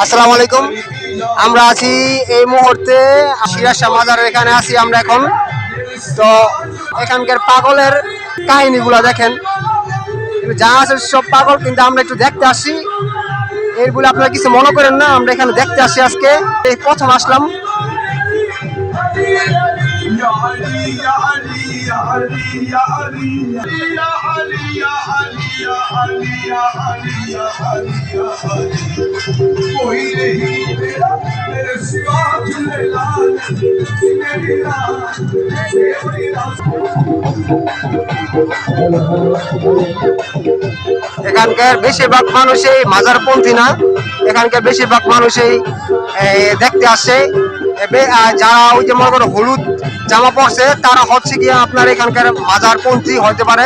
আসসালামু আলাইকুম। আমরা আছি এই মুহূর্তে সিরাজ শাহ মাজারের এখানে আছি আমরা এখন। তো এখানকার পাগলের কাহিনীগুলো দেখেন, যা আছে সব পাগল, কিন্তু আমরা একটু দেখতে আসি। এরগুলো আপনারা কিছু মনে করেন না, আমরা এখানে দেখতে আসি আজকে, এই প্রথম আসলাম। এখানকার বেশিরভাগ মানুষই মাজারপন্থী না, এখানকার বেশিরভাগ মানুষই দেখতে আসে। যারা ওই যে মনে করো হলুদ জামা পরছে তারা হচ্ছে গিয়ে আপনার এখানকার মাজারপন্থী হতে পারে।